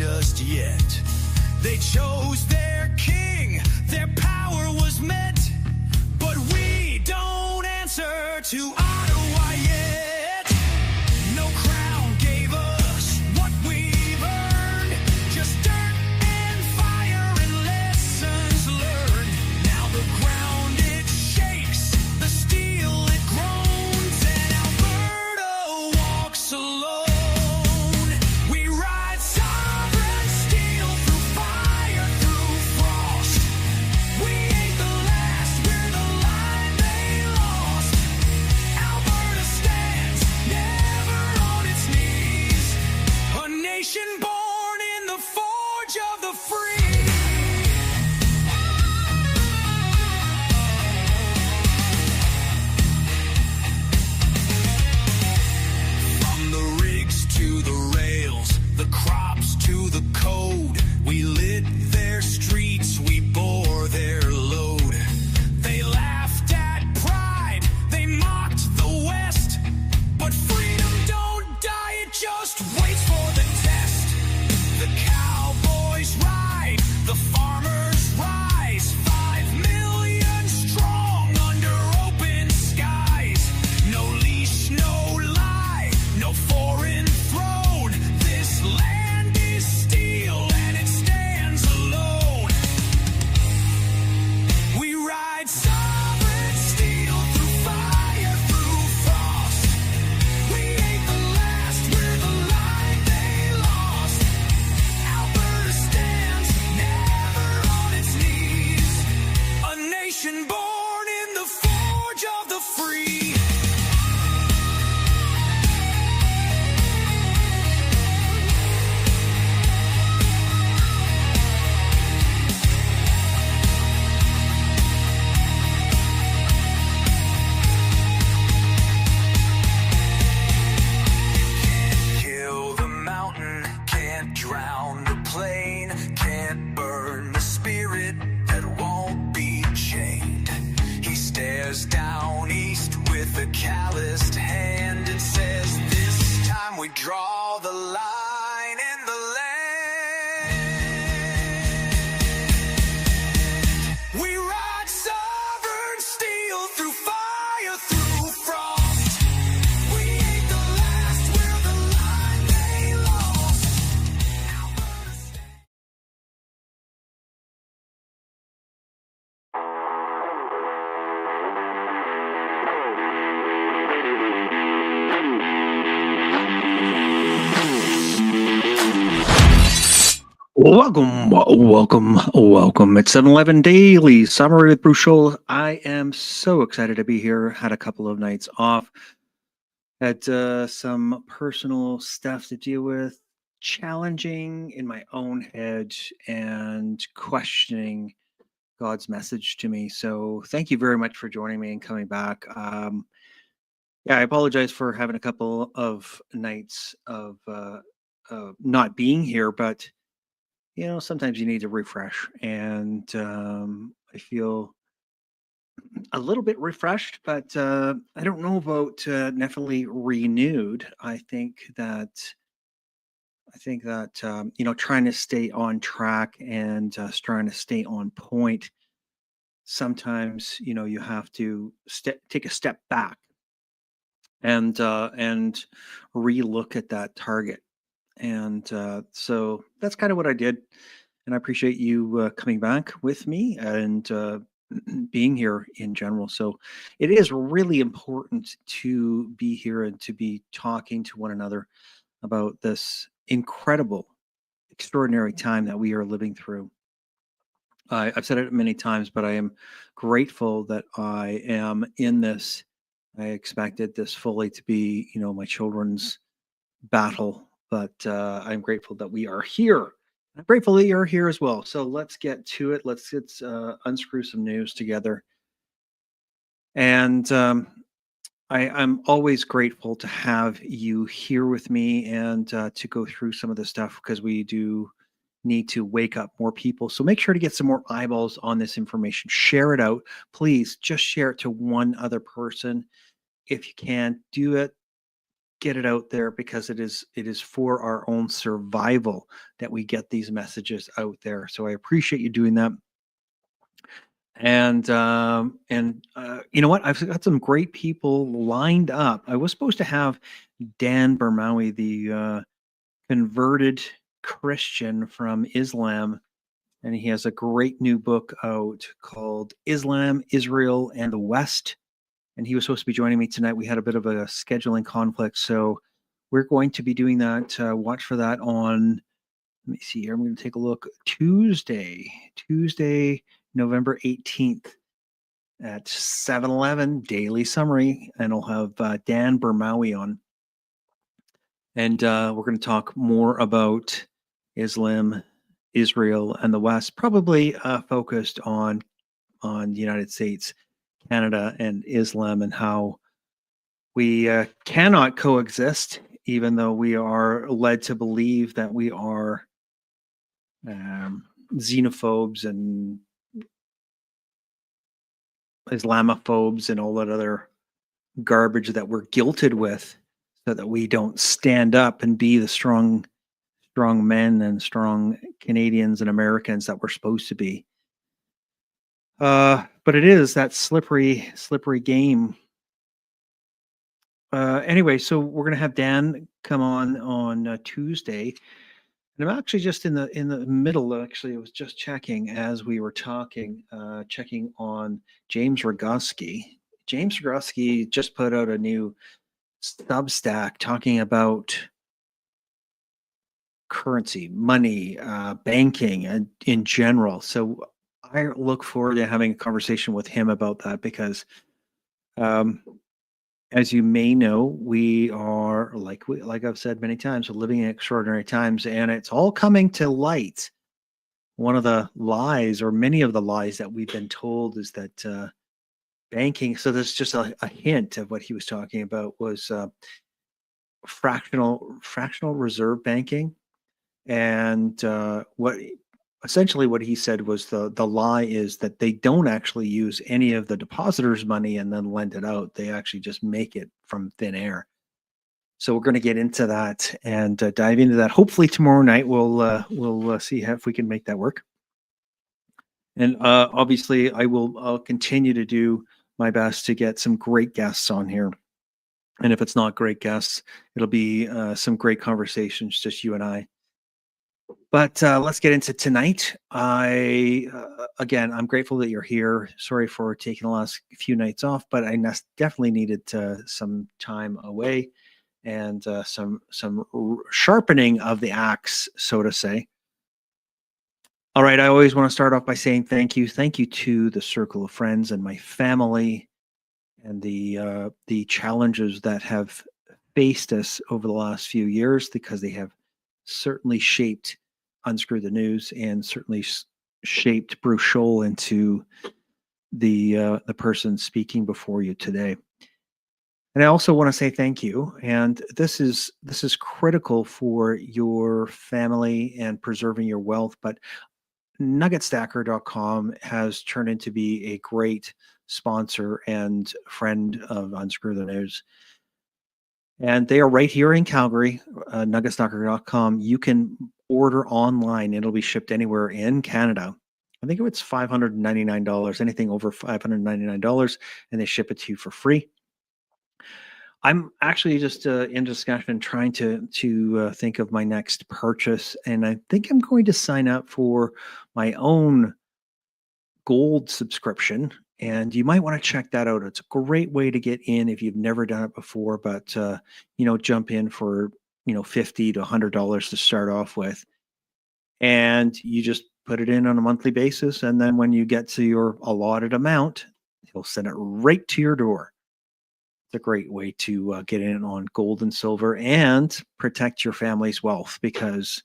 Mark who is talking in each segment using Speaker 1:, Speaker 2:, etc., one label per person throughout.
Speaker 1: just yet. They chose their king, their power was met, but we don't answer to Ottawa yet. No crown gave us what we've earned, just dirt and fire and lessons learned. Now the ground it shakes, the steel it groans, and Alberta walks alone. We ride sovereign steel through fire, through frost. We ain't the last, we're the line they lost. Alberta stands, never on its knees. A nation born in the forge of the free. From the rigs to the rails, the crops to the code, we lit their streets, we bore their load. They laughed at pride, they mocked the West, but freedom don't die, it just waits for the test. The cowboys ride, the farmers rise, 5 million strong under open skies. No leash, no lie, no foreign throne. This land is steel and it stands alone. We ride sovereign steel through fire, through frost. We ain't the last, we're the line they lost. Alberta stands, never on its knees. A nation born in the forge of the free. Can't kill the mountain, can't drown the plain, can't burn the spirit that won't be chained. He stares down east with a calloused hand and says, this time we draw the line in the land. We ride sovereign steel through fire, through frost. We ain't the last, we're the line they lost. Alberta stands.
Speaker 2: Welcome. It's 7-Eleven Daily Summary with Bruce Scholl. I am so excited to be here. Had a couple of nights off. Had some personal stuff to deal with, challenging in my own head and questioning God's message to me. So thank you very much for joining me and coming back. Yeah, I apologize for having a couple of nights of not being here, but you know, sometimes you need to refresh, and I feel a little bit refreshed, but I don't know about definitely renewed. I think that you know, trying to stay on track and trying to stay on point. Sometimes you know you have to take a step back and relook at that target. And so that's kind of what I did. And I appreciate you coming back with me and being here in general. So it is really important to be here and to be talking to one another about this incredible, extraordinary time that we are living through. I've said it many times, but I am grateful that I am in this. I expected this fully to be, you know, my children's battle, but I'm grateful that we are here. I'm grateful that you're here as well. So let's get to it. Let's unscrew some news together. And I'm always grateful to have you here with me and to go through some of this stuff, because we do need to wake up more people. So make sure to get some more eyeballs on this information. Share it out. Please just share it to one other person. If you can, do it get it out there because it is for our own survival that we get these messages out there. So I appreciate you doing that. And you know what? I've got some great people lined up. I was supposed to have Dan Bermawi, the converted Christian from Islam, and he has a great new book out called Islam, Israel, and the West. And he was supposed to be joining me tonight. We had a bit of a scheduling conflict, so we're going to be doing that. Watch for that on. Let me see here. I'm going to take a look. Tuesday, November 18th at 7:11 Daily Summary, and I'll have Dan Bermawi on. And we're going to talk more about Islam, Israel, and the West, probably focused on the United States, Canada, and Islam, and how we cannot coexist, even though we are led to believe that we are xenophobes and Islamophobes and all that other garbage that we're guilted with, so that we don't stand up and be the strong men and strong Canadians and Americans that we're supposed to be. But it is that slippery game. Anyway, so we're gonna have Dan come on Tuesday, and I'm actually just in the middle. Actually, I was just checking as we were talking, checking on James Roguski. James Roguski just put out a new Substack talking about currency, money, banking, and in general. So I look forward to having a conversation with him about that because, as you may know, we are like I've said many times, we're living in extraordinary times, and it's all coming to light. One of the lies, or many of the lies that we've been told, is that banking. So there's just a hint of what he was talking about was fractional reserve banking, and what he said was the lie is that they don't actually use any of the depositors' money and then lend it out. They actually just make it from thin air. So we're going to get into that and dive into that. Hopefully tomorrow night we'll see if we can make that work. And obviously I'll continue to do my best to get some great guests on here. And if it's not great guests, it'll be some great conversations, just you and I. But let's get into tonight. Again, I'm grateful that you're here. Sorry for taking the last few nights off, but I definitely needed some time away and some sharpening of the axe, so to say. All right, I always want to start off by saying thank you. Thank you to the circle of friends and my family and the challenges that have faced us over the last few years, because they have certainly shaped Unscrew the News and certainly shaped Bruce Scholl into the person speaking before you today. And I also want to say thank you. And this is critical for your family and preserving your wealth. But nuggetstacker.com has turned into be a great sponsor and friend of Unscrew the News. And they are right here in Calgary, nuggetstacker.com. You can order online. It'll be shipped anywhere in Canada. I think it's $599, anything over $599, and they ship it to you for free. I'm actually just in discussion trying to think of my next purchase, and I think I'm going to sign up for my own gold subscription, and you might want to check that out. It's a great way to get in if you've never done it before, but jump in for $50 to $100 to start off with, and you just put it in on a monthly basis, and then when you get to your allotted amount, he'll send it right to your door. It's a great way to get in on gold and silver and protect your family's wealth, because,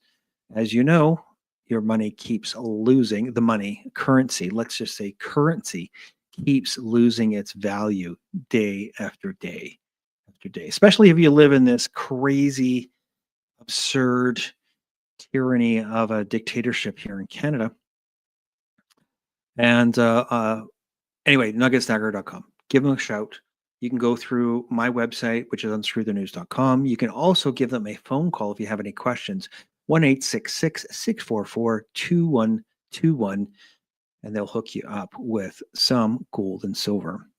Speaker 2: as you know, your money keeps losing. The money, currency, let's just say currency, keeps losing its value day after day after day, especially if you live in this crazy, absurd tyranny of a dictatorship here in Canada. And anyway, nuggetstacker.com. Give them a shout. You can go through my website, which is unscrewthenews.com. You can also give them a phone call if you have any questions, 1-866-644-2121, and they'll hook you up with some gold and silver.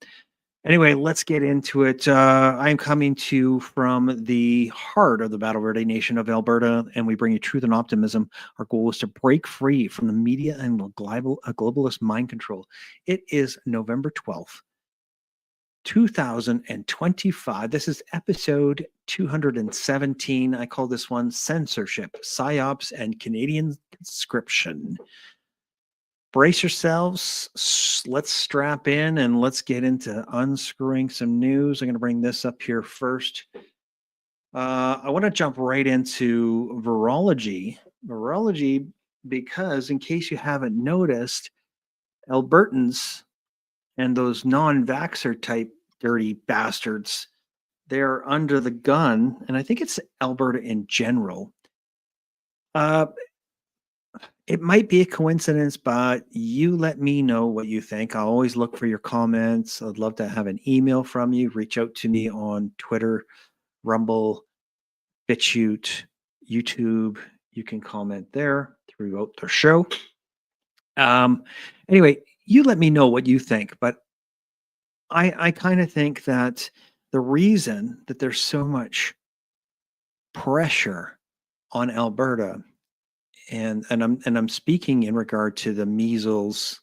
Speaker 2: Anyway, let's get into it. I'm coming to you from the heart of the Battle Verde Nation of Alberta, and we bring you truth and optimism. Our goal is to break free from the media and globalist mind control. It is November 12th, 2025. This is episode 217. I call this one Censorship, Psyops, and Canadian Conscription. Brace yourselves. Let's strap in and let's get into unscrewing some news. I'm going to bring this up here first. I want to jump right into virology. Virology, because in case you haven't noticed, Albertans and those non-vaxxer type dirty bastards, they're under the gun, and I think it's Alberta in general. It might be a coincidence, but you let me know what you think. I'll always look for your comments. I'd love to have an email from you. Reach out to me on Twitter, Rumble, BitChute, YouTube. You can comment there throughout the show. Anyway, you let me know what you think, but I kind of think that the reason that there's so much pressure on Alberta, and I'm speaking in regard to the measles,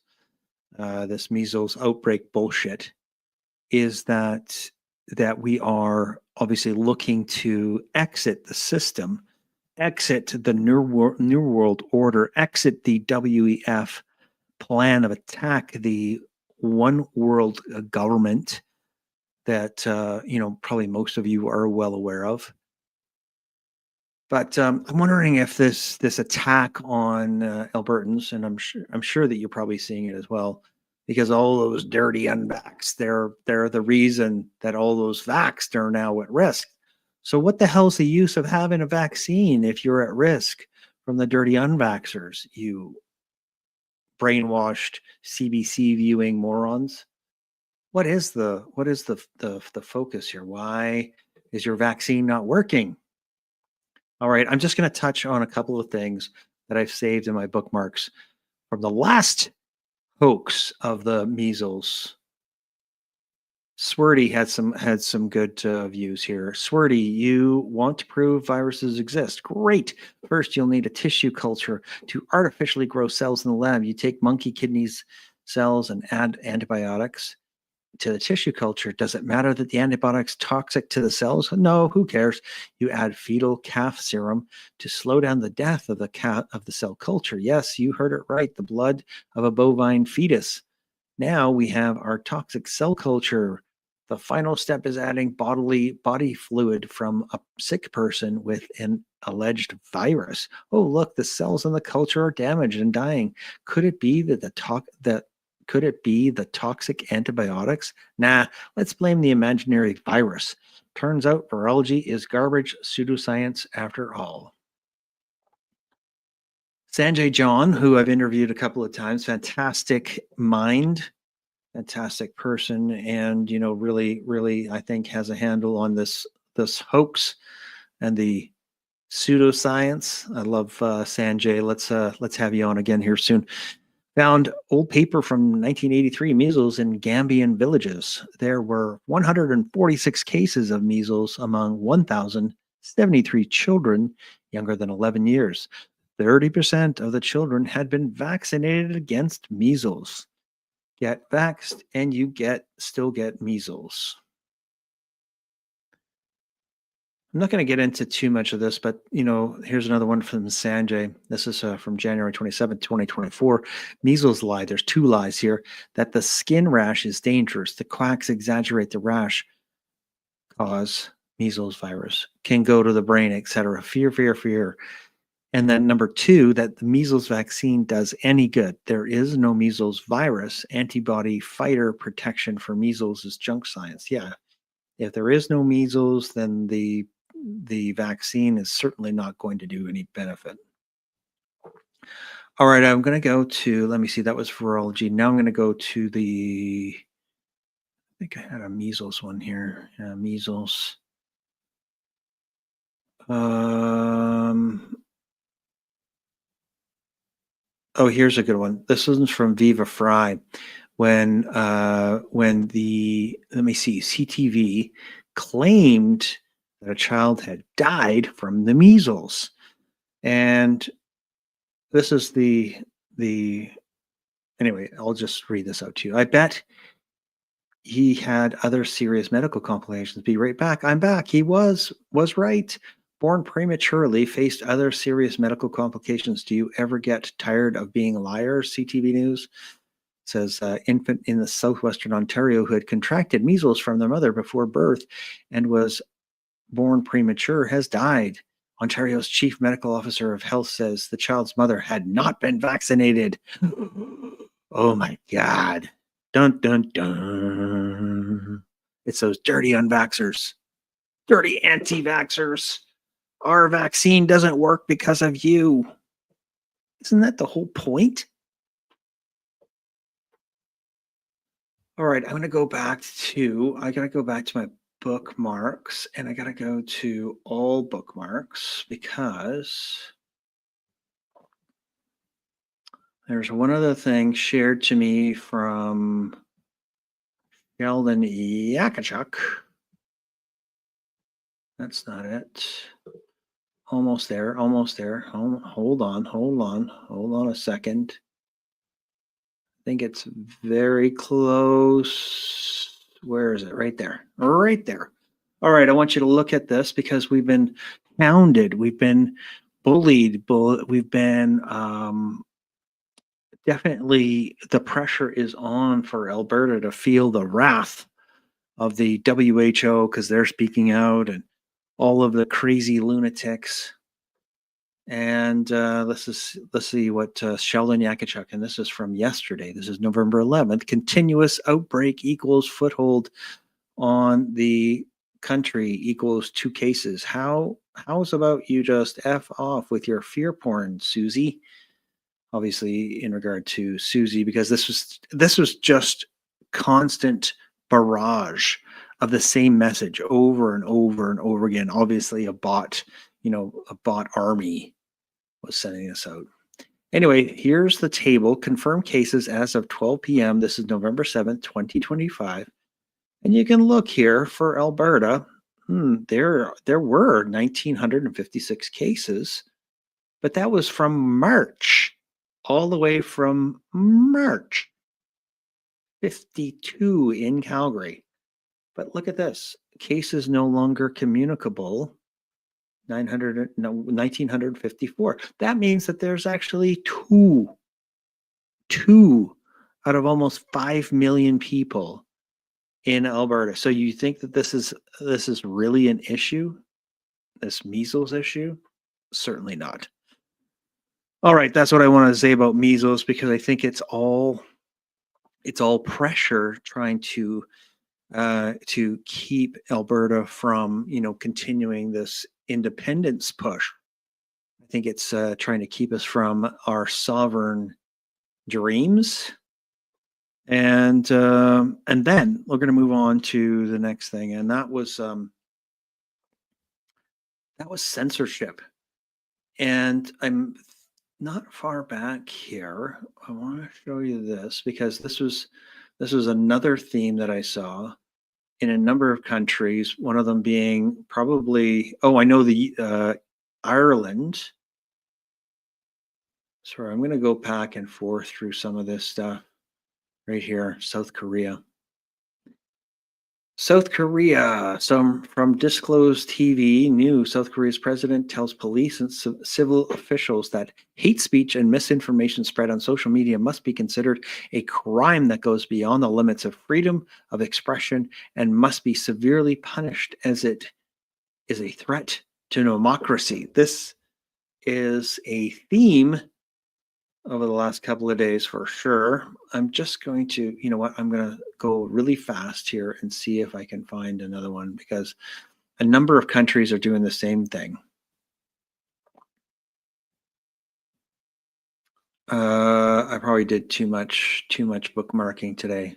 Speaker 2: this measles outbreak bullshit, is that we are obviously looking to exit the system, exit the New World Order, exit the WEF plan of attack, the one world government that probably most of you are well aware of. But I'm wondering if this attack on Albertans, and I'm sure that you're probably seeing it as well, because all those dirty unvaxxed, they're the reason that all those vaxxed are now at risk. So what the hell's the use of having a vaccine if you're at risk from the dirty unvaxxers, you brainwashed CBC viewing morons? What is the focus here? Why is your vaccine not working? All right, I'm just going to touch on a couple of things that I've saved in my bookmarks from the last hoax of the measles. Swirty had some good views here. Swirty, you want to prove viruses exist? Great. First, you'll need a tissue culture to artificially grow cells in the lab. You take monkey kidneys cells and add antibiotics to the tissue culture. Does it matter that the antibiotic's toxic to the cells? No, who cares? You add fetal calf serum to slow down the death of the cell culture. Yes, you heard it right. The blood of a bovine fetus. Now we have our toxic cell culture. The final step is adding body fluid from a sick person with an alleged virus. Oh, look, the cells in the culture are damaged and dying. Could it be that could it be the toxic antibiotics? Nah, let's blame the imaginary virus. Turns out virology is garbage pseudoscience after all. Sanjay John, who I've interviewed a couple of times, fantastic mind, fantastic person, and really I think has a handle on this hoax and the pseudoscience. I love Sanjay. Let's have you on again here soon. Found old paper from 1983, measles in Gambian villages. There were 146 cases of measles among 1,073 children younger than 11 years. 30% of the children had been vaccinated against measles. Get vaxxed and you still get measles. I'm not going to get into too much of this, but here's another one from Sanjay. This is from January 27, 2024. Measles lie. There's two lies here. That the skin rash is dangerous. The quacks exaggerate the rash cause measles virus. Can go to the brain, etc. Fear, fear, fear. And then number two, that the measles vaccine does any good. There is no measles virus. Antibody fighter protection for measles is junk science. Yeah. If there is no measles, then the vaccine is certainly not going to do any benefit. All right, I'm going to go to, let me see, that was virology. Now I'm going to go to the think I had a measles one here. Measles. Oh, here's a good one. This one's from Viva Fry. When the, let me see, CTV claimed that a child had died from the measles. And this is the anyway, I'll just read this out to you. I bet he had other serious medical complications. Be right back. I'm back. He was right. Born prematurely, faced other serious medical complications. Do you ever get tired of being liars? CTV News says infant in the southwestern Ontario who had contracted measles from their mother before birth and was born premature has died. Ontario's chief medical officer of health says the child's mother had not been vaccinated. Oh my God. Dun, dun, dun. It's those dirty unvaxxers, dirty anti-vaxxers. Our vaccine doesn't work because of you. Isn't that the whole point? All right, I'm going to go back to, I got to go back to my bookmarks and I got to go to all bookmarks because there's one other thing shared to me from Sheldon Yakachuk. That's not it. Almost there, almost there. Hold on a second. I think it's very close. Where is it? Right there. Right there. All right, I want you to look at this because we've been hounded, we've been bullied, we've been definitely the pressure is on for Alberta to feel the wrath of the WHO because they're speaking out and all of the crazy lunatics. And let's see what Sheldon Yakachuk, and this is from yesterday. This is November 11th. Continuous outbreak equals foothold on the country equals 2 cases. How's about you just F off with your fear porn, Susie? Obviously, in regard to Susie, because this was just constant barrage of the same message over and over and over again. Obviously, a bot army was sending this out. Anyway, here's the table. Confirmed cases as of 12 p.m. This is November 7th, 2025. And you can look here for Alberta. There were 1,956 cases, but that was from March, all the way from March. 52 in Calgary. But look at this. Cases no longer communicable. 1,954. That means that there's actually two out of almost 5 million people in Alberta. So you think that this is really an issue? This measles issue? Certainly not. All right, that's what I want to say about measles because I think it's all pressure trying to keep Alberta from, continuing this independence push. I think it's trying to keep us from our sovereign dreams. And then we're going to move on to the next thing, and that was censorship. And I'm not far back here. I want to show you this because this was another theme that I saw in a number of countries. One of them being probably, I know the Ireland. Sorry, I'm going to go back and forth through some of this stuff right here. South Korea. South Korea. Some from disclosed TV news. South Korea's president tells police and civil officials that hate speech and misinformation spread on social media must be considered a crime that goes beyond the limits of freedom of expression and must be severely punished as it is a threat to democracy. This is a theme over the last couple of days for sure. I'm just going to, I'm going to go really fast here and see if I can find another one because a number of countries are doing the same thing. I probably did too much bookmarking today.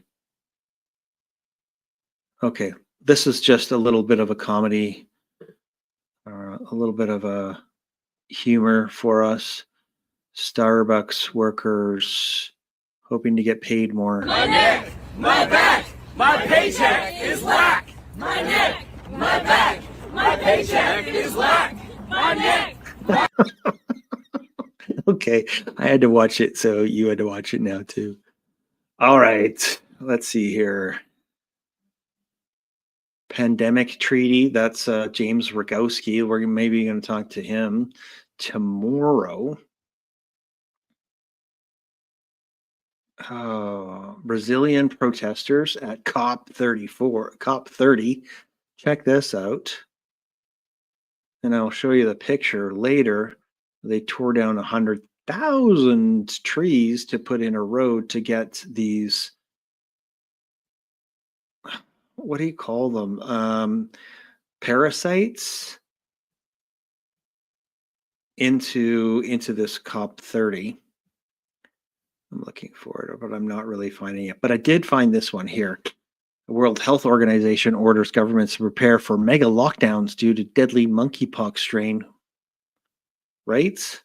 Speaker 2: Okay, this is just a little bit of a comedy, a little bit of a humor for us. Starbucks workers hoping to get paid more.
Speaker 1: My neck, my back, my paycheck is whack. My neck, my back, my paycheck is whack. My neck.
Speaker 2: Okay, I had to watch it, so you had to watch it now too. All right, let's see here. Pandemic treaty. That's James Rogowski. We're maybe going to talk to him tomorrow. Brazilian protesters at COP 30. Check this out. And I'll show you the picture later. They tore down 100,000 trees to put in a road to get these, what do you call them? Parasites into this COP 30. I'm looking for it, but I'm not really finding it. But I did find this one here. The World Health Organization orders governments to prepare for mega lockdowns due to deadly monkeypox strain. Right?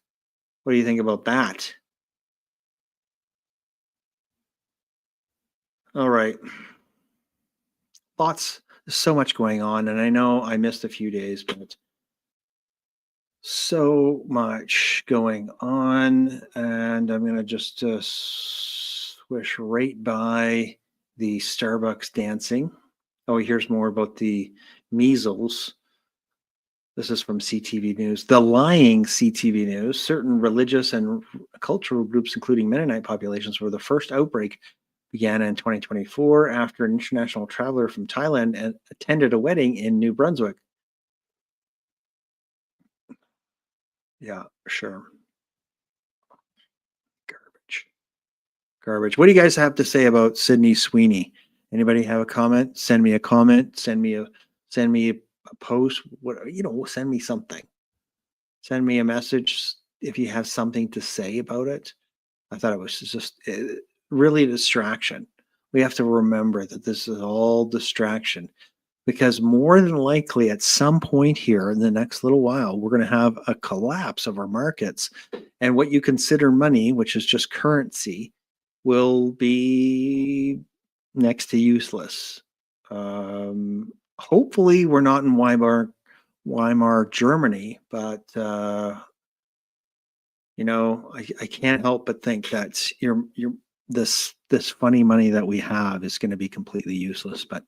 Speaker 2: What do you think about that? All right. Thoughts? There's so much going on, and I know I missed a few days, but so much going on, and I'm going to just swish right by the Starbucks dancing. Oh, here's more about the measles. This is from CTV News. The lying CTV News. Certain religious and cultural groups, including Mennonite populations, were the first outbreak began in 2024 after an international traveler from Thailand attended a wedding in New Brunswick. Yeah, sure. Garbage. What do you guys have to say about Sydney Sweeney? Anybody have a comment? Send me a comment. Send me a post. Send me something. Send me a message if you have something to say about it. I thought it was just really a distraction. We have to remember that this is all distraction, because more than likely at some point here in the next little while, we're going to have a collapse of our markets, and what you consider money, which is just currency, will be next to useless. Hopefully we're not in Weimar, Germany, but I can't help but think that this funny money that we have is going to be completely useless. But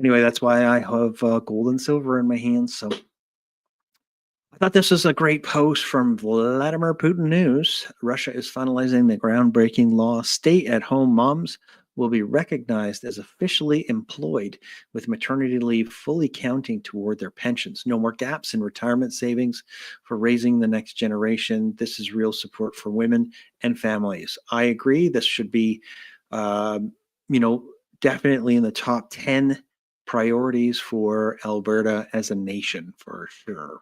Speaker 2: anyway, that's why I have gold and silver in my hands. So I thought this was a great post from Vladimir Putin News. Russia is finalizing the groundbreaking law. Stay-at-home moms will be recognized as officially employed, with maternity leave fully counting toward their pensions. No more gaps in retirement savings for raising the next generation. This is real support for women and families. I agree. This should be, definitely in the top 10 priorities for Alberta as a nation, for sure.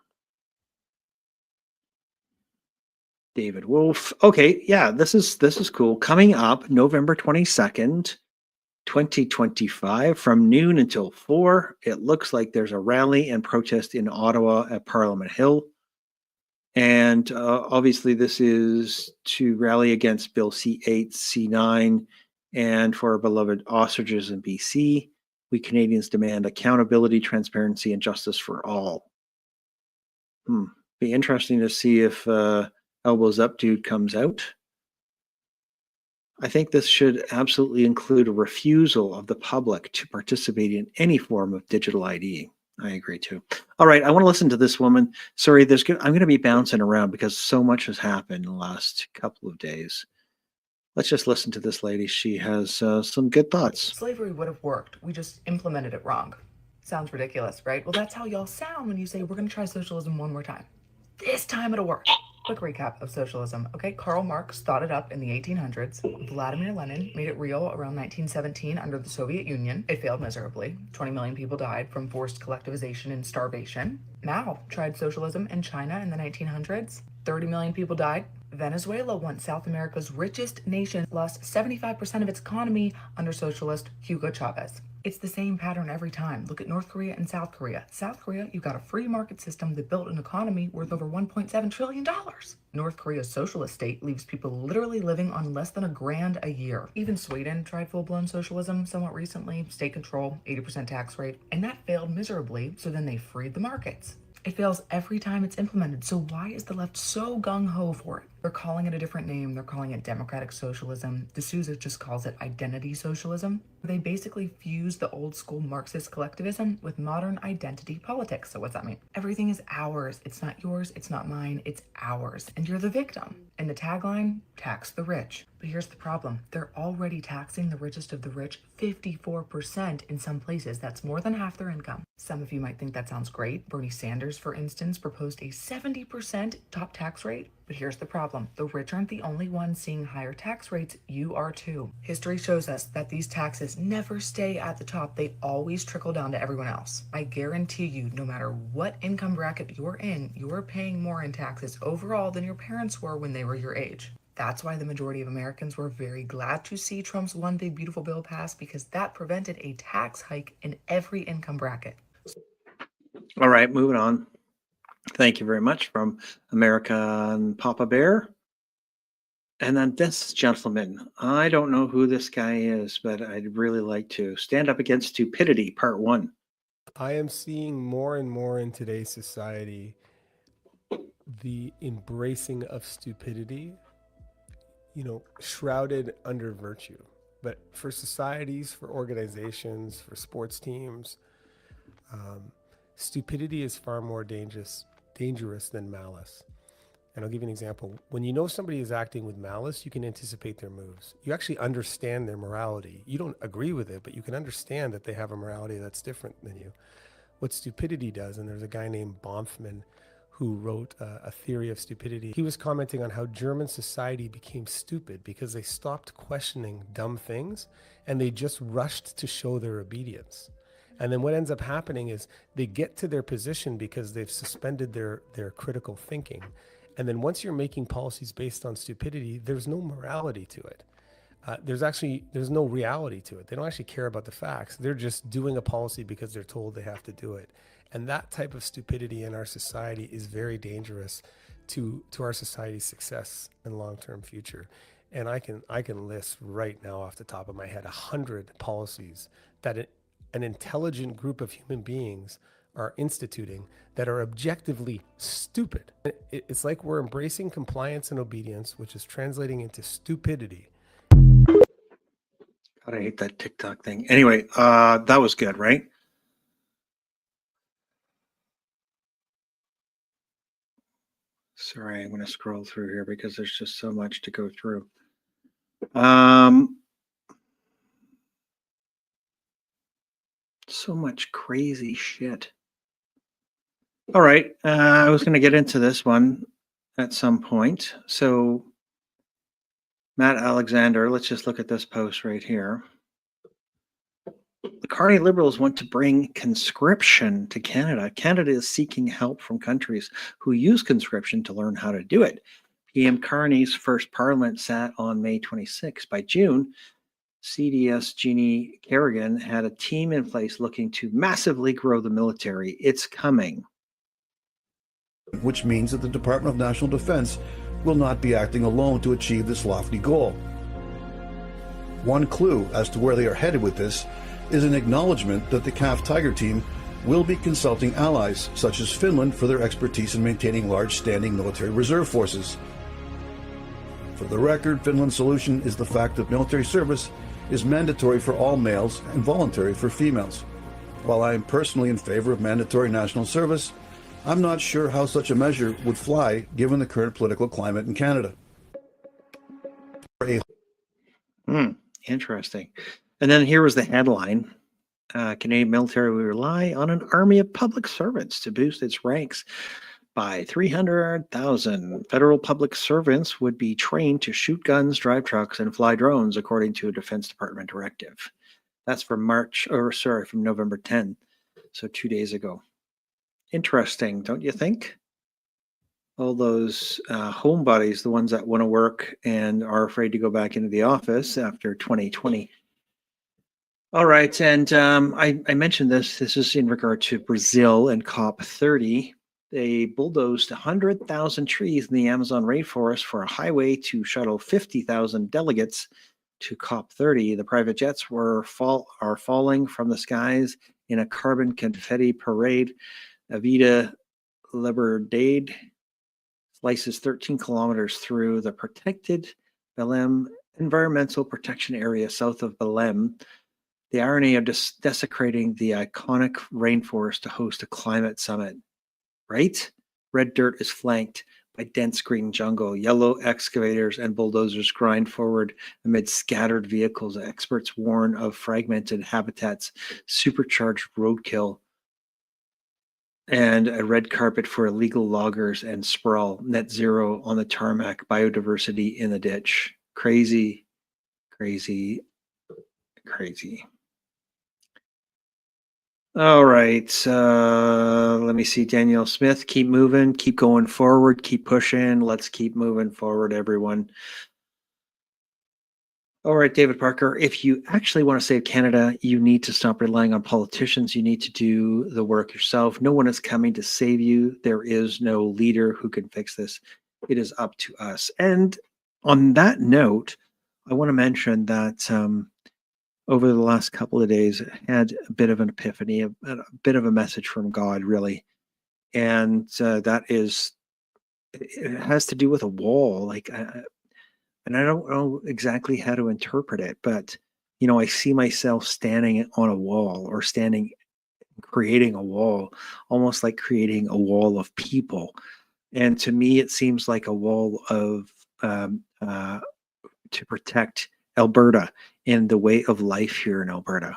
Speaker 2: David Wolf. Okay, yeah, this is cool. Coming up November 22nd, 2025, from noon until 4. It looks like there's a rally and protest in Ottawa at Parliament Hill. And obviously this is to rally against Bill C8, C9, and for our beloved ostriches in BC. We Canadians demand accountability, transparency, and justice for all. Be interesting to see if Elbows Up Dude comes out. I think this should absolutely include a refusal of the public to participate in any form of digital ID. I agree too. All right, I want to listen to this woman. Sorry, I'm going to be bouncing around because so much has happened in the last couple of days. Let's just listen to this lady. She has some good thoughts.
Speaker 3: Slavery would have worked. We just implemented it wrong. Sounds ridiculous, right? Well, that's how y'all sound when you say we're going to try socialism one more time. This time it'll work. Quick recap of socialism. Okay, Karl Marx thought it up in the 1800s. Vladimir Lenin made it real around 1917 under the Soviet Union. It failed miserably. 20 million people died from forced collectivization and starvation. Mao tried socialism in China in the 1900s. 30 million people died. Venezuela, once South America's richest nation, lost 75% of its economy under socialist Hugo Chavez. It's the same pattern every time. Look at North Korea and South Korea. South Korea, you've got a free market system that built an economy worth over $1.7 trillion. North Korea's socialist state leaves people literally living on less than $1,000 a year. Even Sweden tried full-blown socialism somewhat recently, state control, 80% tax rate, and that failed miserably, so then they freed the markets. It fails every time it's implemented, so why is the left so gung-ho for it? They're calling it a different name. They're calling it democratic socialism. D'Souza just calls it identity socialism. They basically fuse the old school Marxist collectivism with modern identity politics. So what's that mean? Everything is ours. It's not yours. It's not mine. It's ours. And you're the victim. And the tagline, tax the rich. But here's the problem. They're already taxing the richest of the rich 54% in some places. That's more than half their income. Some of you might think that sounds great. Bernie Sanders, for instance, proposed a 70% top tax rate. But here's the problem. The rich aren't the only ones seeing higher tax rates. You are too. History shows us that these taxes never stay at the top. They always trickle down to everyone else. I guarantee you, no matter what income bracket you're in, you're paying more in taxes overall than your parents were when they were your age. That's why the majority of Americans were very glad to see Trump's One Big Beautiful Bill pass, because that prevented a tax hike in every income bracket.
Speaker 2: All right, moving on. Thank you very much from American Papa Bear. And then this gentleman, I don't know who this guy is, but I'd really like to stand up against stupidity, part 1.
Speaker 4: I am seeing more and more in today's society the embracing of stupidity, shrouded under virtue. But for societies, for organizations, for sports teams, stupidity is far more dangerous than malice. And I'll give you an example. When you know somebody is acting with malice, you can anticipate their moves. You actually understand their morality. You don't agree with it, but you can understand that they have a morality that's different than you. What stupidity does, and there's a guy named Bonfman who wrote a theory of stupidity. He was commenting on how German society became stupid because they stopped questioning dumb things and they just rushed to show their obedience. And then what ends up happening is they get to their position because they've suspended their critical thinking. And then once you're making policies based on stupidity, there's no morality to it. There's no reality to it. They don't actually care about the facts. They're just doing a policy because they're told they have to do it. And that type of stupidity in our society is very dangerous to our society's success and long-term future. And I can list right now off the top of my head 100 policies that an intelligent group of human beings are instituting that are objectively stupid. It's like we're embracing compliance and obedience, which is translating into stupidity.
Speaker 2: God, I hate that TikTok thing. Anyway, that was good, right? Sorry, I'm going to scroll through here because there's just so much to go through. So much crazy shit. All right, I was going to get into this one at some point. So, Matt Alexander, let's just look at this post right here. The Carney Liberals want to bring conscription to Canada. Canada is seeking help from countries who use conscription to learn how to do it. PM Carney's first parliament sat on May 26. By June, CDS Jeannie Kerrigan had a team in place looking to massively grow the military. It's coming.
Speaker 5: Which means that the Department of National Defense will not be acting alone to achieve this lofty goal. One clue as to where they are headed with this is an acknowledgement that the CAF Tiger team will be consulting allies such as Finland for their expertise in maintaining large standing military reserve forces. For the record, Finland's solution is the fact that military service is mandatory for all males and voluntary for females. While I am personally in favor of mandatory national service, I'm not sure how such a measure would fly given the current political climate in Canada.
Speaker 2: Interesting. And then here was the headline. Canadian military will rely on an army of public servants to boost its ranks by 300,000. Federal public servants would be trained to shoot guns, drive trucks, and fly drones, according to a Defense Department directive. That's from from November 10, so 2 days ago. Interesting, don't you think? All those homebodies, the ones that want to work and are afraid to go back into the office after 2020, All right, and I mentioned this. This is in regard to Brazil and COP30. They bulldozed 100,000 trees in the Amazon rainforest for a highway to shuttle 50,000 delegates to COP30. The private jets are falling from the skies in a carbon confetti parade. Avida Liberdade slices 13 kilometers through the protected Belém Environmental Protection Area south of Belém. The irony of desecrating the iconic rainforest to host a climate summit, right? Red dirt is flanked by dense green jungle. Yellow excavators and bulldozers grind forward amid scattered vehicles. Experts warn of fragmented habitats, supercharged roadkill, and a red carpet for illegal loggers and sprawl. Net zero on the tarmac, biodiversity in the ditch. Crazy, crazy, crazy. All right. Let me see. Danielle Smith, keep moving, keep going forward, keep pushing. Let's keep moving forward, everyone. All right, David Parker, if you actually want to save Canada, you need to stop relying on politicians. You need to do the work yourself. No one is coming to save you. There is no leader who can fix this. It is up to us. And on that note, I want to mention that over the last couple of days, I had a bit of an epiphany, a bit of a message from God, really. And that is, it has to do with a wall. And I don't know exactly how to interpret it, but, you know, I see myself standing on a wall or creating a wall, almost like creating a wall of people. And to me, it seems like a wall of, to protect Alberta and the way of life here in Alberta.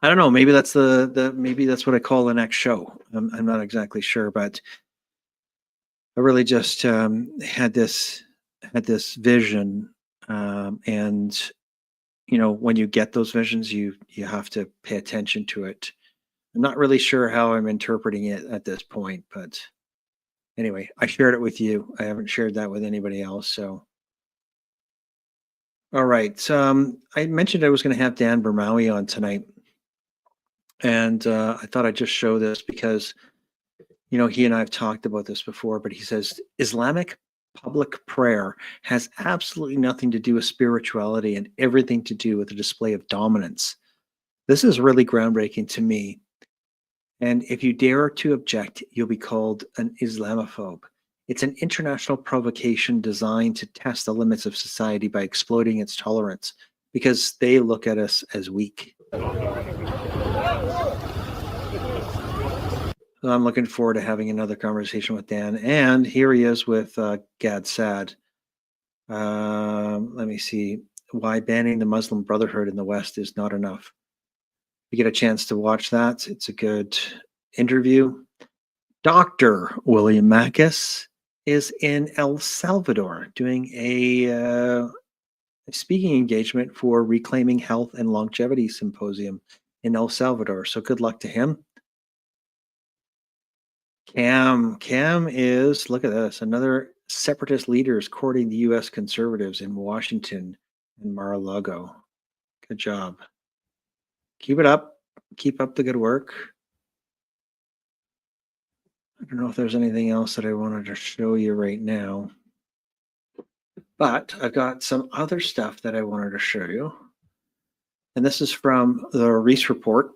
Speaker 2: I don't know. Maybe that's maybe that's what I call the next show. I'm not exactly sure, but I really just had this vision, and you know, when you get those visions, you have to pay attention to it. I'm not really sure how I'm interpreting it at this point, but anyway, I shared it with you. I haven't shared that with anybody else, so. All right. So I mentioned I was going to have Dan Bermawi on tonight. And I thought I'd just show this because, you know, he and I have talked about this before, but he says Islamic public prayer has absolutely nothing to do with spirituality and everything to do with the display of dominance. This is really groundbreaking to me. And if you dare to object, you'll be called an Islamophobe. It's an international provocation designed to test the limits of society by exploiting its tolerance because they look at us as weak. So I'm looking forward to having another conversation with Dan. And here he is with Gad Saad. Let me see. Why banning the Muslim Brotherhood in the West is not enough. If you get a chance to watch that, it's a good interview. Dr. William Mackis is in El Salvador doing a speaking engagement for Reclaiming Health and Longevity Symposium in El Salvador. So good luck to him. Cam is, look at this, another separatist leaders courting the U.S. conservatives in Washington and Mar-a-Lago. Good job. Keep it up. Keep up the good work. I don't know if there's anything else that I wanted to show you right now, but I've got some other stuff that I wanted to show you. And this is from the Reese report.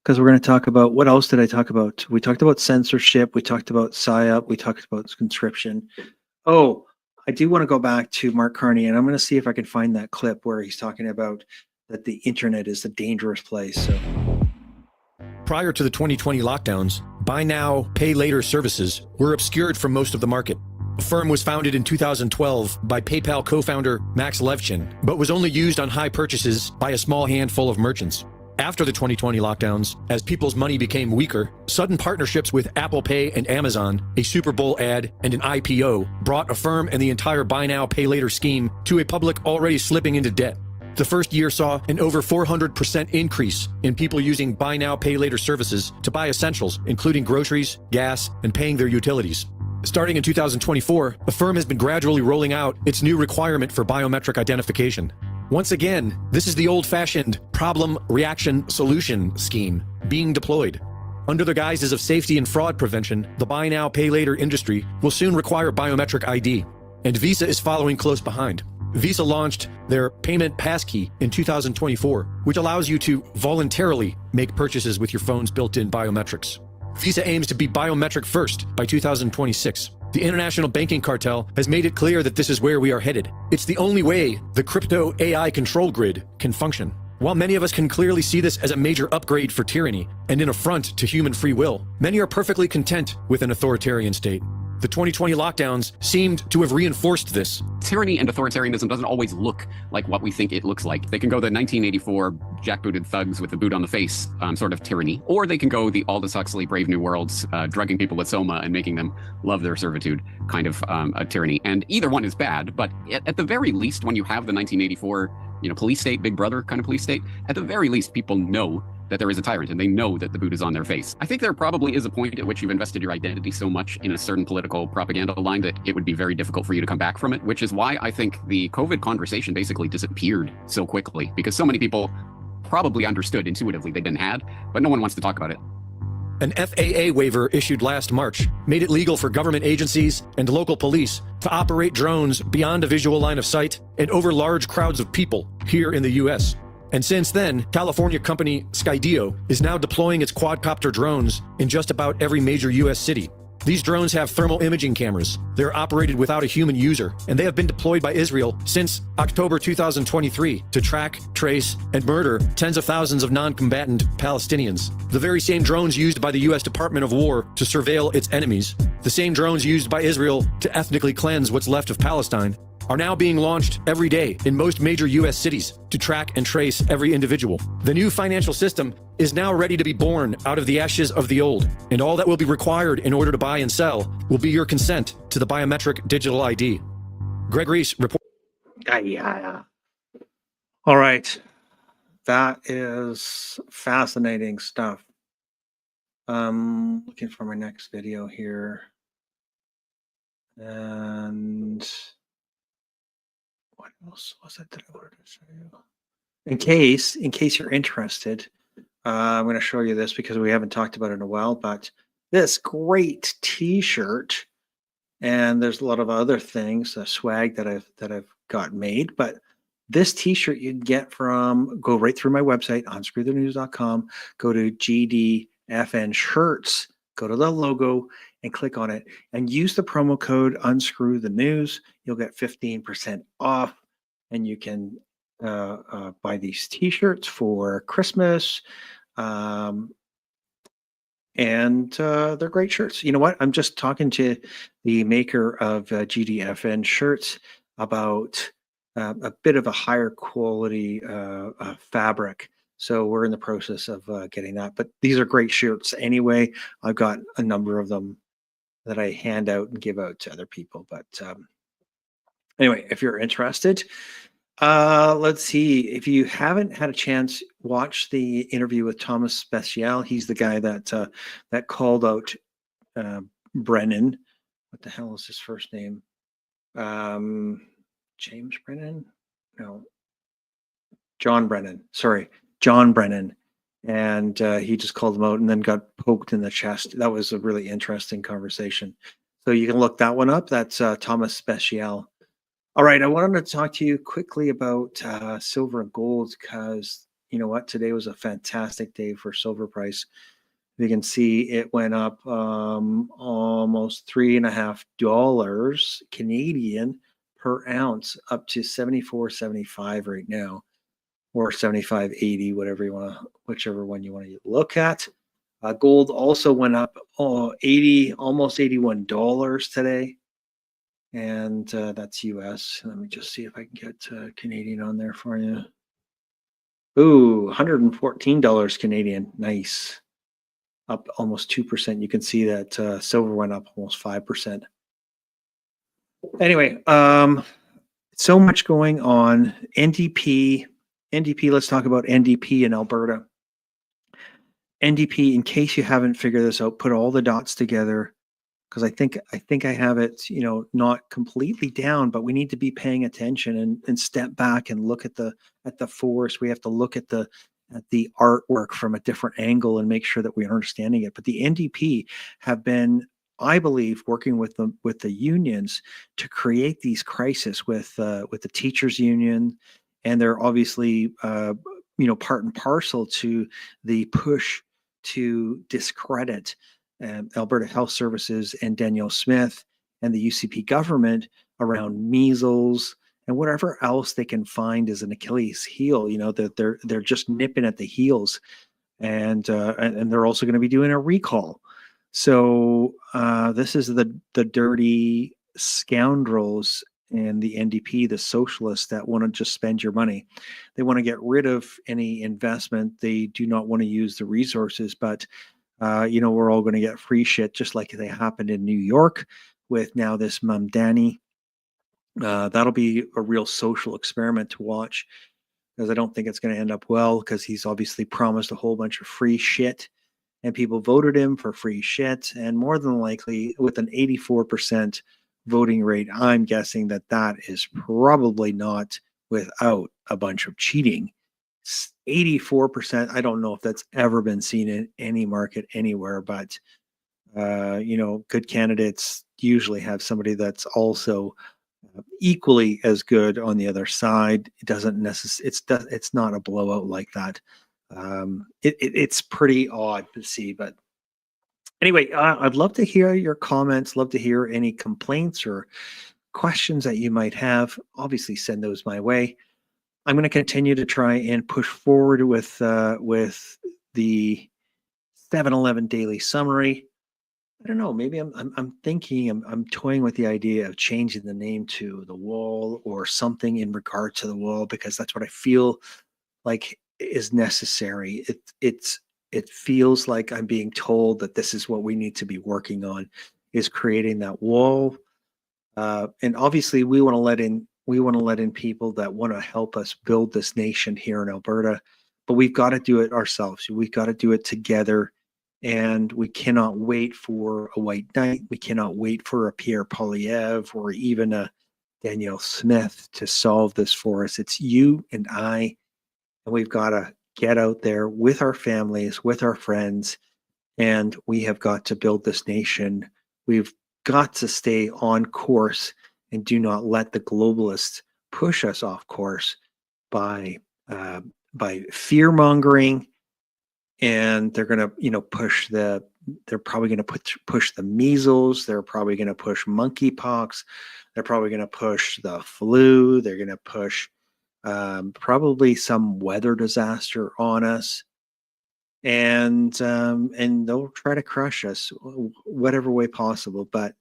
Speaker 2: Because we're going to talk about, what else did I talk about? We talked about censorship. We talked about Psyops. We talked about conscription. Oh, I do want to go back to Mark Carney, and I'm going to see if I can find that clip where he's talking about that the internet is a dangerous place. So.
Speaker 6: Prior to the 2020 lockdowns, buy now, pay later services were obscured from most of the market. The firm was founded in 2012 by PayPal co-founder Max Levchin, but was only used on high purchases by a small handful of merchants. After the 2020 lockdowns, as people's money became weaker, sudden partnerships with Apple Pay and Amazon, a Super Bowl ad, and an IPO brought Affirm and the entire buy now, pay later scheme to a public already slipping into debt. The first year saw an over 400% increase in people using buy now, pay later services to buy essentials, including groceries, gas, and paying their utilities. Starting in 2024, Affirm has been gradually rolling out its new requirement for biometric identification. Once again, this is the old-fashioned problem, reaction, solution scheme being deployed. Under the guises of safety and fraud prevention, the buy now, pay later industry will soon require biometric ID, and Visa is following close behind. Visa launched their payment passkey in 2024, which allows you to voluntarily make purchases with your phone's built-in biometrics. Visa aims to be biometric first by 2026. The international banking cartel has made it clear that this is where we are headed. It's the only way the crypto AI control grid can function. While many of us can clearly see this as a major upgrade for tyranny and an affront to human free will, many are perfectly content with an authoritarian state. The 2020 lockdowns seemed to have reinforced this.
Speaker 7: Tyranny and authoritarianism doesn't always look like what we think it looks like. They can go the 1984 jackbooted thugs with the boot on the face sort of tyranny, or they can go the Aldous Huxley Brave New Worlds, drugging people with soma and making them love their servitude kind of a tyranny. And either one is bad, but at the very least, when you have the 1984 police state, Big Brother kind of police state, at the very least, people know that there is a tyrant and they know that the boot is on their face. I think there probably is a point at which you've invested your identity so much in a certain political propaganda line that it would be very difficult for you to come back from it, which is why I think the COVID conversation basically disappeared so quickly, because so many people probably understood intuitively they'd been had, but no one wants to talk about it.
Speaker 6: An FAA waiver issued last March made it legal for government agencies and local police to operate drones beyond a visual line of sight and over large crowds of people here in the US. And since then, California company Skydio is now deploying its quadcopter drones in just about every major US city. These drones have thermal imaging cameras. They're operated without a human user, and they have been deployed by Israel since October 2023 to track, trace, and murder tens of thousands of non-combatant Palestinians. The very same drones used by the US Department of War to surveil its enemies, the same drones used by Israel to ethnically cleanse what's left of Palestine, are now being launched every day in most major US cities to track and trace every individual. The new financial system is now ready to be born out of the ashes of the old, and all that will be required in order to buy and sell will be your consent to the biometric digital ID. Greg Reese report.
Speaker 2: Yeah. All right. That is fascinating stuff. Looking for my next video here. And what else was it that I wanted to show you? In case you're interested, I'm going to show you this because we haven't talked about it in a while, but this great t-shirt, and there's a lot of other things, swag that I've got made, but this t-shirt you can get from, go right through my website, unscrewthenews.com, go to GDFN shirts, go to the logo and click on it and use the promo code unscrewthenews. You'll get 15% off, and you can buy these t-shirts for Christmas. And they're great shirts. You know what? I'm just talking to the maker of GDFN shirts about a bit of a higher quality fabric. So we're in the process of getting that. But these are great shirts anyway. I've got a number of them that I hand out and give out to other people. But anyway, if you're interested, let's see. If you haven't had a chance, watch the interview with Thomas Special. He's the guy that that called out Brennan. What the hell is his first name? James Brennan? No. John Brennan. Sorry, John Brennan. And he just called him out and then got poked in the chest. That was a really interesting conversation. So you can look that one up. That's Thomas Special. All right, I wanted to talk to you quickly about silver and gold because, you know what, today was a fantastic day for silver price. You can see it went up almost $3.50 Canadian per ounce, up to 74.75 right now, or 75.80, whatever you want to, whichever one you want to look at. Gold also went up almost $81 today. And that's US. Let me just see if I can get Canadian on there for you. Ooh, $114 Canadian. Nice. Up almost 2%. You can see that silver went up almost 5%. Anyway, so much going on. NDP, let's talk about NDP in Alberta. NDP, in case you haven't figured this out, put all the dots together. because I have it, not completely down, but we need to be paying attention and step back and look at the forest. We have to look at the artwork from a different angle and make sure that we are understanding it. But the NDP have been, I believe, working with the unions to create these crises with the teachers union, and they're obviously part and parcel to the push to discredit Alberta Health Services and Danielle Smith and the UCP government around measles and whatever else they can find as an Achilles heel. That they're just nipping at the heels, and they're also going to be doing a recall. So this is the dirty scoundrels and the NDP, the socialists that want to just spend your money. They want to get rid of any investment. They do not want to use the resources, but we're all going to get free shit, just like they happened in New York with now this Mamdani. That'll be a real social experiment to watch, because I don't think it's going to end up well, because he's obviously promised a whole bunch of free shit, and people voted him for free shit. And more than likely, with an 84% voting rate, I'm guessing that is probably not without a bunch of cheating. 84%. I don't know if that's ever been seen in any market anywhere, but good candidates usually have somebody that's also equally as good on the other side. It doesn't necessarily. It's not a blowout like that. It's pretty odd to see, but anyway, I'd love to hear your comments. Love to hear any complaints or questions that you might have. Obviously, send those my way. I'm going to continue to try and push forward with the 7-Eleven daily summary. I don't know. Maybe I'm thinking I'm toying with the idea of changing the name to The Wall or something in regard to The Wall, because that's what I feel like is necessary. It feels like I'm being told that this is what we need to be working on, is creating that wall. And obviously, we want to let in people that want to help us build this nation here in Alberta, but we've got to do it ourselves. We've got to do it together, and we cannot wait for a White Knight. We cannot wait for a Pierre Poilievre or even a Danielle Smith to solve this for us. It's you and I, and we've got to get out there with our families, with our friends, and we have got to build this nation. We've got to stay on course and do not let the globalists push us off course by fear mongering. And they're going to, push they're probably going to push the measles. They're probably going to push monkeypox. They're probably going to push the flu. They're going to push probably some weather disaster on us. And they'll try to crush us whatever way possible. But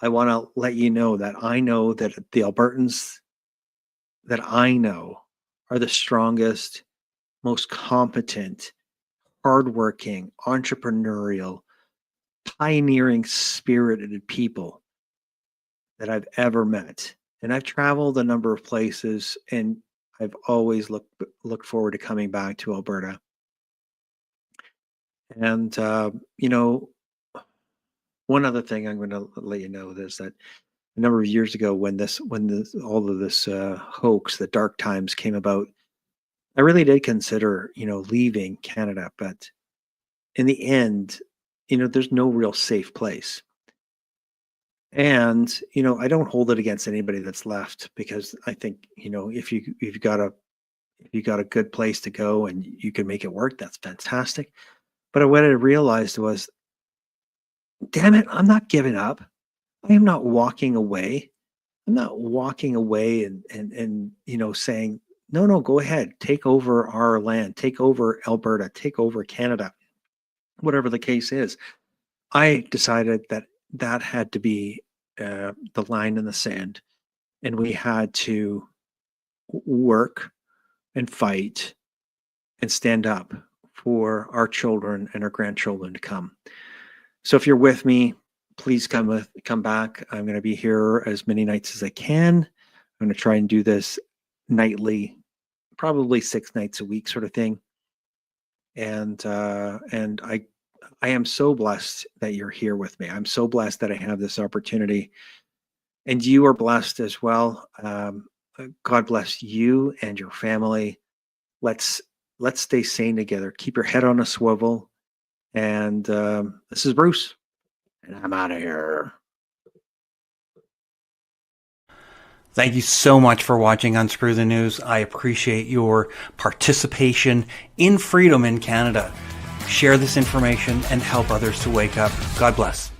Speaker 2: I want to let you know that I know that the Albertans that I know are the strongest, most competent, hardworking, entrepreneurial, pioneering, spirited people that I've ever met. And I've traveled a number of places, and I've always looked forward to coming back to Alberta. And one other thing I'm going to let you know is that a number of years ago, when all of this hoax, the dark times came about, I really did consider, leaving Canada. But in the end, there's no real safe place. And, I don't hold it against anybody that's left, because I think, if you've got a good place to go and you can make it work, that's fantastic. But what I realized was, damn it, I'm not giving up. I am not walking away. I'm not walking away and saying, no, go ahead, take over our land, take over Alberta, take over Canada, whatever the case is. I decided that had to be the line in the sand, and we had to work and fight and stand up for our children and our grandchildren to come. So if you're with me, please come back. I'm going to be here as many nights as I can. I'm going to try and do this nightly, probably 6 nights a week sort of thing. And I I am so blessed that you're here with me. I'm so blessed that I have this opportunity, and you are blessed as well. God bless you and your family. Let's stay sane together. Keep your head on a swivel. And this is Bruce, and I'm out of here.
Speaker 8: Thank you so much for watching Unscrew the News. I appreciate your participation in freedom in Canada. Share this information and help others to wake up. God bless.